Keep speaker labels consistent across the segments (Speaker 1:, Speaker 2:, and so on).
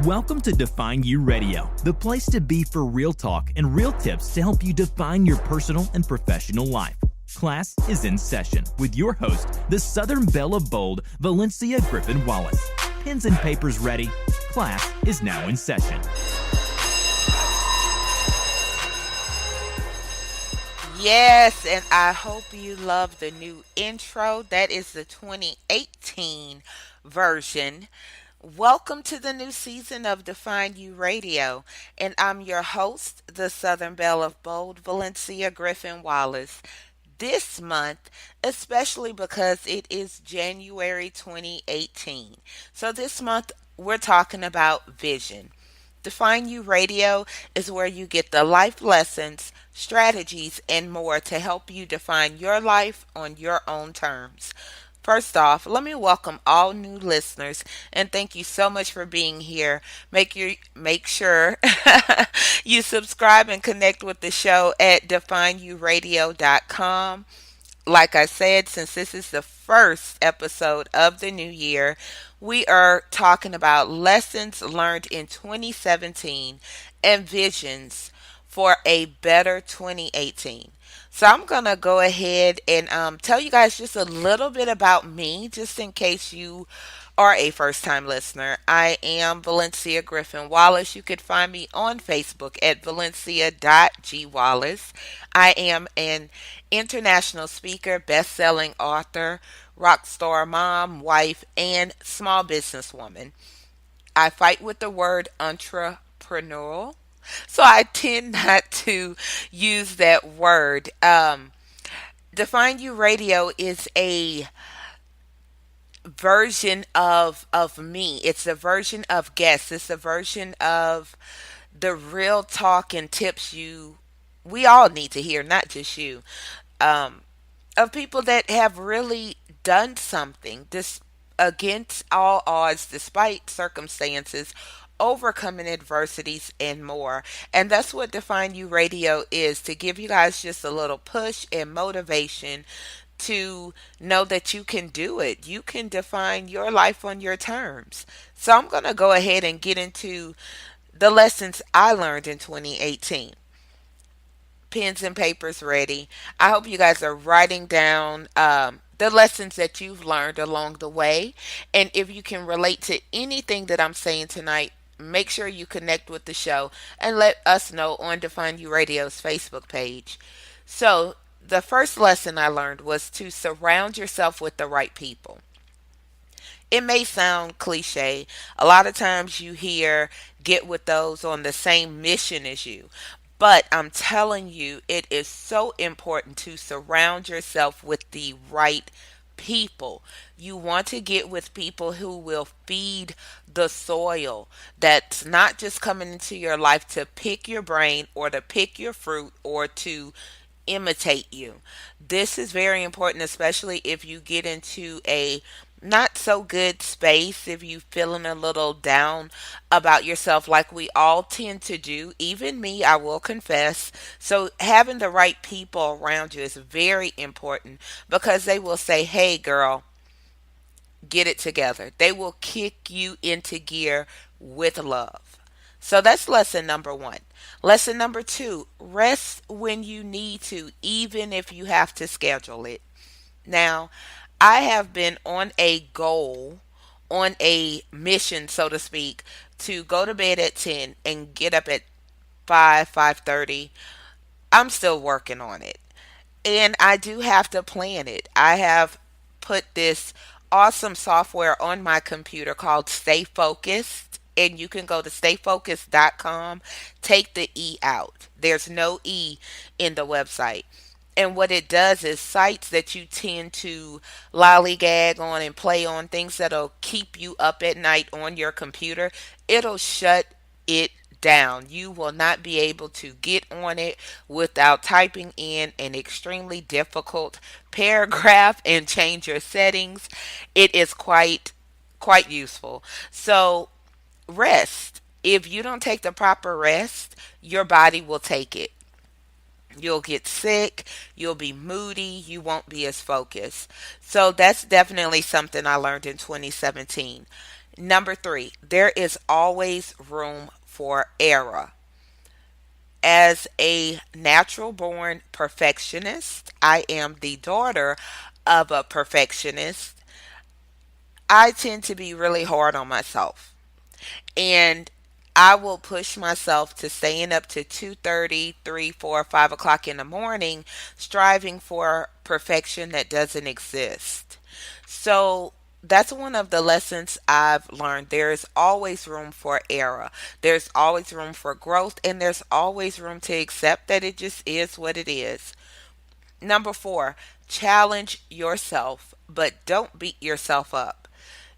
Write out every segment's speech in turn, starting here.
Speaker 1: Welcome to Define You Radio, the place to be for real talk and real tips to help you define your personal and professional life. Class is in session with your host, the Southern Belle of Bold, Valencia Griffin-Wallace. Pens and papers ready. Class is now in session.
Speaker 2: Yes, and I hope you love the new intro. That is the 2018 version. Welcome to the new season of Define You Radio, and I'm your host, the Southern Belle of Bold, Valencia Griffin-Wallace. This month, especially because it is January 2018. So this month, we're talking about vision. Define You Radio is where you get the life lessons, strategies, and more to help you define your life on your own terms. First off, let me welcome all new listeners and thank you so much for being here. Make sure you subscribe and connect with the show at defineyouradio.com. Like I said, since this is the first episode of the new year, we are talking about lessons learned in 2017 and visions for a better 2018. So I'm going to go ahead and tell you guys just a little bit about me, just in case you are a first time listener. I am Valencia Griffin Wallace. You could find me on Facebook at valencia.gwallace. I am an international speaker, best selling author, rock star mom, wife, and small businesswoman. I fight with the word entrepreneurial, so I tend not to use that word. Define You Radio is a version of me. It's a version of guests. It's a version of the real talk and tips you we all need to hear, not just you. Um, of people that have really done something this against all odds, despite circumstances, overcoming adversities and more. And that's what Define You Radio is, to give you guys just a little push and motivation to know that you can do it. You can define your life on your terms. So I'm going to go ahead and get into the lessons I learned in 2018. Pens and papers ready. I hope you guys are writing down the lessons that you've learned along the way. And if you can relate to anything that I'm saying tonight, make sure you connect with the show and let us know on Define You Radio's Facebook page. So, the first lesson I learned was to surround yourself with the right people. It may sound cliche. A lot of times you hear get with those on the same mission as you. But I'm telling you, it is so important to surround yourself with the right people. You want to get with people who will feed the soil, that's not just coming into your life to pick your brain or to pick your fruit or to imitate you. This is very important, especially if you get into a not so good space, if you feeling a little down about yourself, like we all tend to do, even me, I will confess. So having the right people around you is very important, because they will say, hey girl, get it together. They will kick you into gear with love. So that's lesson number one. Lesson number two, rest when you need to, even if you have to schedule it. Now, I have been on a goal, on a mission, so to speak, to go to bed at 10 and get up at 5:30. I'm still working on it. And I do have to plan it. I have put this awesome software on my computer called Stay Focused. And you can go to stayfocused.com, take the E out. There's no E in the website. And what it does is sites that you tend to lollygag on and play on, things that'll keep you up at night on your computer, it'll shut it down. You will not be able to get on it without typing in an extremely difficult paragraph and change your settings. It is quite useful. So rest. If you don't take the proper rest, your body will take it. You'll get sick, you'll be moody, you won't be as focused. So that's definitely something I learned in 2017. Number three, there is always room for error. As a natural born perfectionist, I am the daughter of a perfectionist. I tend to be really hard on myself. And I will push myself to staying up to 2:30, 3, 4, 5 o'clock in the morning, striving for perfection that doesn't exist. So that's one of the lessons I've learned. There is always room for error. There's always room for growth, and there's always room to accept that it just is what it is. Number four, challenge yourself, but don't beat yourself up.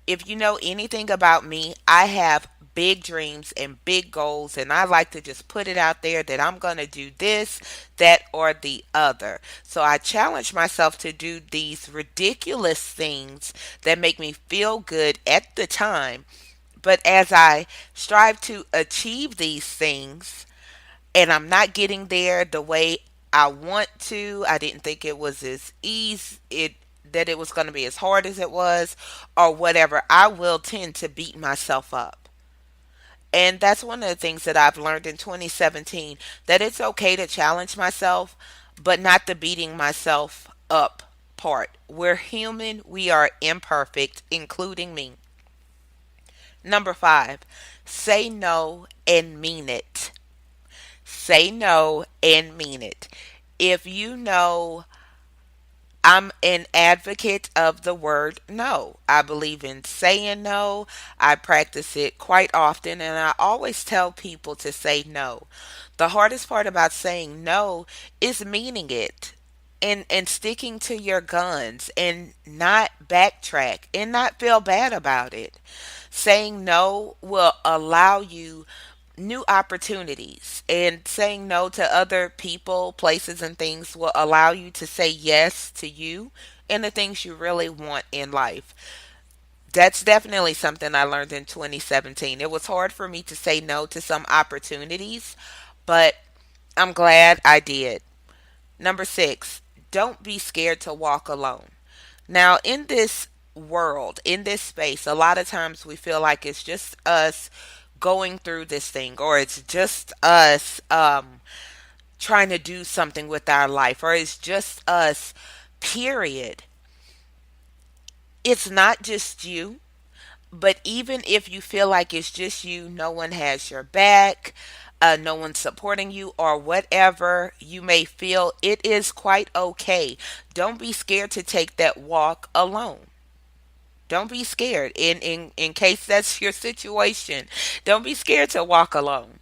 Speaker 2: If you know anything about me, I have big dreams and big goals, and I like to just put it out there that I'm going to do this, that, or the other. So I challenge myself to do these ridiculous things that make me feel good at the time. But as I strive to achieve these things, and I'm not getting there the way I want to. I didn't think it was as easy that it was going to be as hard as it was or whatever. I will tend to beat myself up. And that's one of the things that I've learned in 2017, that it's okay to challenge myself, but not the beating myself up part. We're human, we are imperfect, including me. Number 5, say no and mean it. Say no and mean it. If you know, I'm an advocate of the word no. I believe in saying no. I practice it quite often, and I always tell people to say no. The hardest part about saying no is meaning it. And sticking to your guns and not backtrack and not feel bad about it. Saying no will allow you new opportunities, and saying no to other people, places, and things will allow you to say yes to you and the things you really want in life. That's definitely something I learned in 2017. It was hard for me to say no to some opportunities, but I'm glad I did. Number 6, don't be scared to walk alone. Now, in this world, in this space, a lot of times we feel like it's just us going through this thing, or it's just us trying to do something with our life, or it's just us, period. It's not just you, but even if you feel like it's just you, no one has your back, no one's supporting you, or whatever you may feel, it is quite okay. Don't be scared to take that walk alone. Don't be scared. In case that's your situation, don't be scared to walk alone.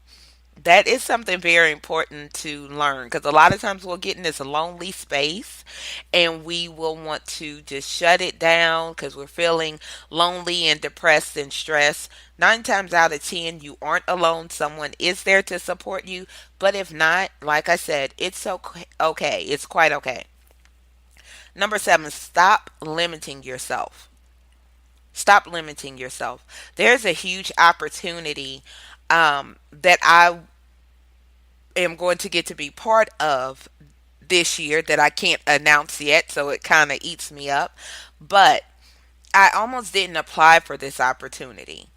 Speaker 2: That is something very important to learn, because a lot of times we'll get in this lonely space and we will want to just shut it down because we're feeling lonely and depressed and stressed. 9 times out of 10, you aren't alone. Someone is there to support you. But if not, like I said, it's okay. Okay. It's quite okay. Number 7, stop limiting yourself. Stop limiting yourself. There's a huge opportunity that I am going to get to be part of this year that I can't announce yet, so it kind of eats me up. But I almost didn't apply for this opportunity.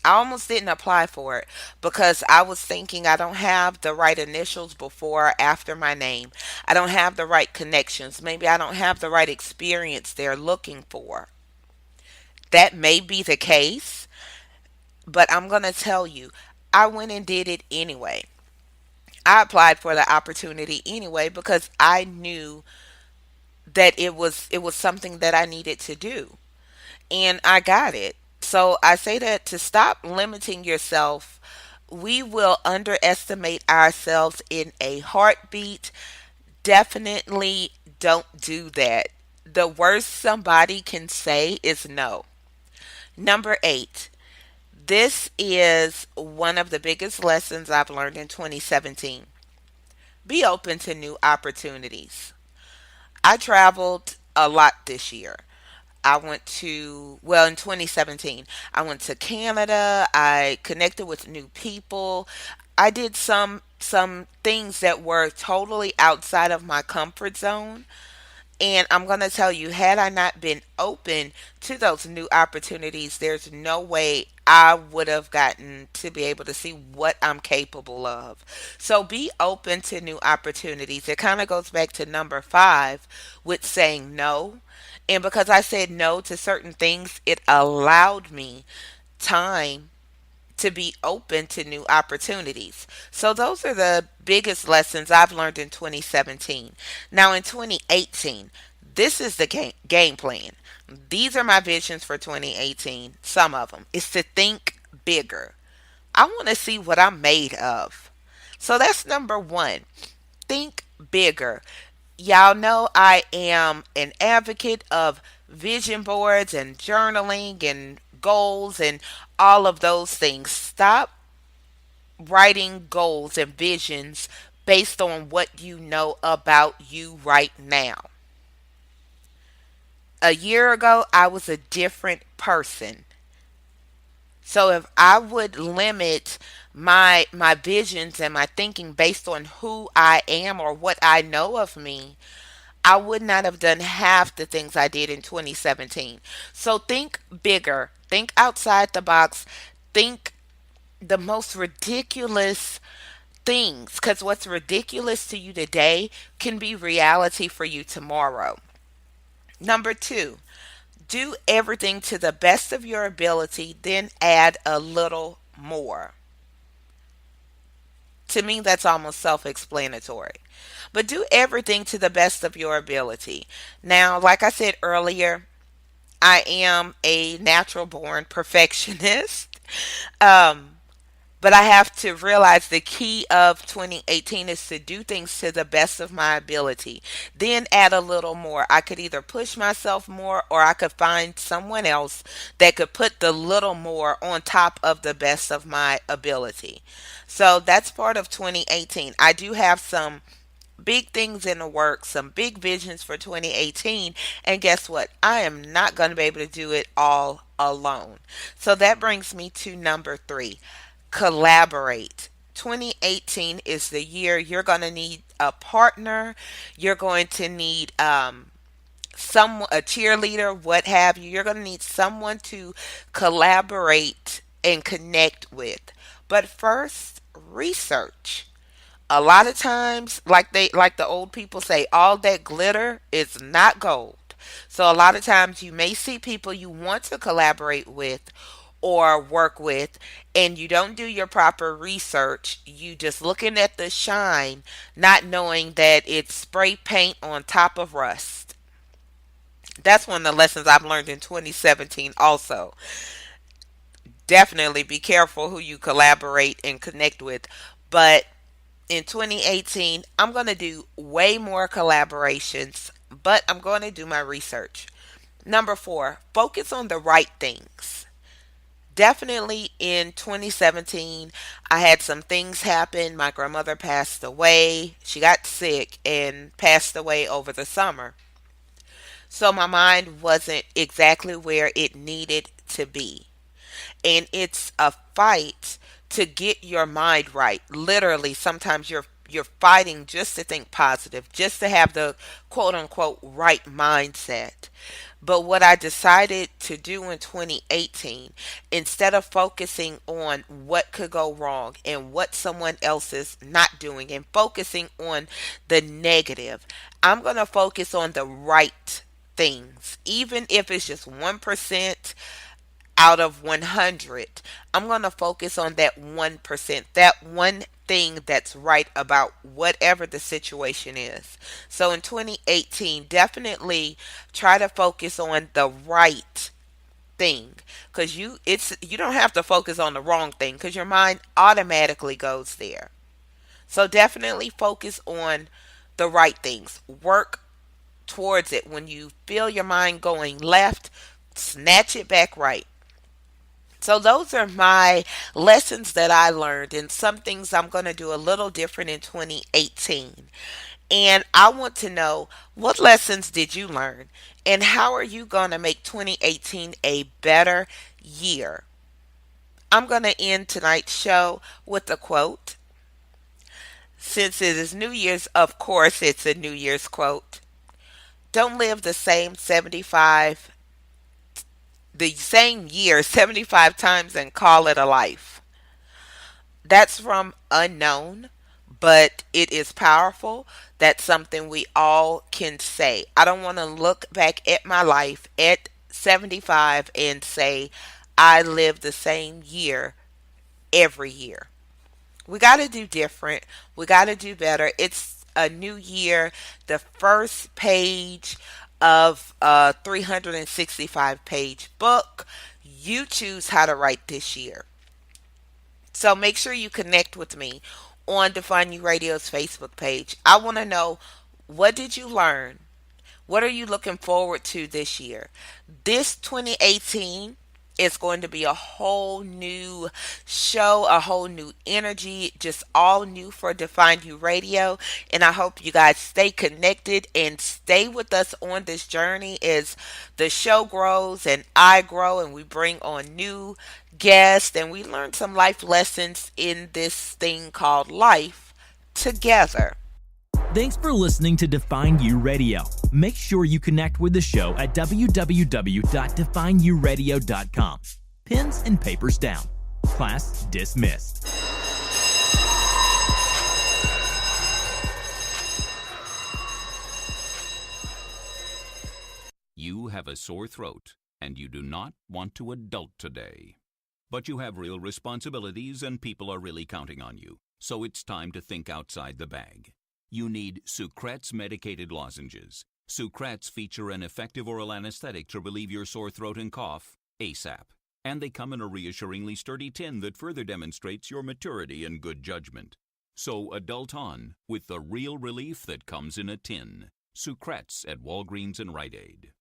Speaker 2: I almost didn't apply for it because I was thinking I don't have the right initials before or after my name. I don't have the right connections. Maybe I don't have the right experience they're looking for. That may be the case, but I'm going to tell you, I went and did it anyway. I applied for the opportunity anyway because I knew that it was something that I needed to do, and I got it. So I say that to stop limiting yourself. We will underestimate ourselves in a heartbeat. Definitely don't do that. The worst somebody can say is no. Number 8. This is one of the biggest lessons I've learned in 2017. Be open to new opportunities. I traveled a lot this year. I went to, well, in 2017, I went to Canada. I connected with new people. I did some things that were totally outside of my comfort zone, And I'm going to tell you, had I not been open to those new opportunities, there's no way I would have gotten to be able to see what I'm capable of. So be open to new opportunities. It kind of goes back to number five with saying no. And because I said no to certain things, it allowed me time to be open to new opportunities. So those are the biggest lessons I've learned in 2017. Now in 2018, this is the game plan. These are my visions for 2018. Some of them is to think bigger. I want to see what I'm made of. So that's number 1. Think bigger. Y'all know I am an advocate of vision boards and journaling and goals and all of those things. Stop writing goals and visions based on what you know about you right now. A year ago, I was a different person. So if I would limit my visions and my thinking based on who I am or what I know of me, I would not have done half the things I did in 2017. So think bigger, think outside the box, think the most ridiculous things, because what's ridiculous to you today can be reality for you tomorrow. Number 2, do everything to the best of your ability, then add a little more. To me, that's almost self explanatory. But do everything to the best of your ability. Now, like I said earlier, I am a natural born perfectionist. Um, but I have to realize the key of 2018 is to do things to the best of my ability. Then add a little more. I could either push myself more or I could find someone else that could put the little more on top of the best of my ability. So that's part of 2018. I do have some big things in the works, some big visions for 2018. And guess what? I am not going to be able to do it all alone. So that brings me to number 3, collaborate. 2018 is the year you're going to need a partner. You're going to need some a cheerleader, what have you. You're going to need someone to collaborate and connect with. But first, research. A lot of times, like the old people say, all that glitter is not gold. So a lot of times you may see people you want to collaborate with or work with, and you don't do your proper research. You just looking at the shine, not knowing that it's spray paint on top of rust. That's one of the lessons I've learned in 2017 also. Definitely be careful who you collaborate and connect with. But in 2018, I'm going to do way more collaborations, but I'm going to do my research. Number 4, focus on the right things. Definitely in 2017, I had some things happen. My grandmother passed away. She got sick and passed away over the summer. So my mind wasn't exactly where it needed to be. And it's a fight to get your mind right. Literally, sometimes you're fighting just to think positive, just to have the quote unquote right mindset. But what I decided to do in 2018, instead of focusing on what could go wrong and what someone else is not doing and focusing on the negative, I'm going to focus on the right things. Even if it's just 1% out of 100, I'm going to focus on that 1%, that one thing that's right about whatever the situation is. So in 2018, definitely try to focus on the right thing, cuz you don't have to focus on the wrong thing cuz your mind automatically goes there. So definitely focus on the right things. Work towards it. When you feel your mind going left, snatch it back right. So those are my lessons that I learned, and some things I'm going to do a little different in 2018. And I want to know, what lessons did you learn and how are you going to make 2018 a better year? I'm going to end tonight's show with a quote. Since it is New Year's, of course, it's a New Year's quote. Don't live the same year 75 times and call it a life. That's from Unknown, but it is powerful. That's something we all can say. I don't want to look back at my life at 75 and say I lived the same year every year. We got to do different. We got to do better. It's a new year. The first page of a 365-page book. You choose how to write this year. So make sure you connect with me on Define You Radio's Facebook page. I want to know, what did you learn? What are you looking forward to this year? This 2018 is going to be a whole new show, a whole new energy, just all new for Define You Radio. And I hope you guys stay connected and stay with us on this journey as the show grows and I grow and we bring on new guests and we learn some life lessons in this thing called life together.
Speaker 1: Thanks for listening to Define You Radio. Make sure you connect with the show at www.defineyouradio.com. Pens and papers down. Class dismissed.
Speaker 3: You have a sore throat, and you do not want to adult today. But you have real responsibilities, and people are really counting on you. So it's time to think outside the bag. You need Sucrets medicated lozenges. Sucrets feature an effective oral anesthetic to relieve your sore throat and cough ASAP. And they come in a reassuringly sturdy tin that further demonstrates your maturity and good judgment. So adult on with the real relief that comes in a tin. Sucrets at Walgreens and Rite Aid.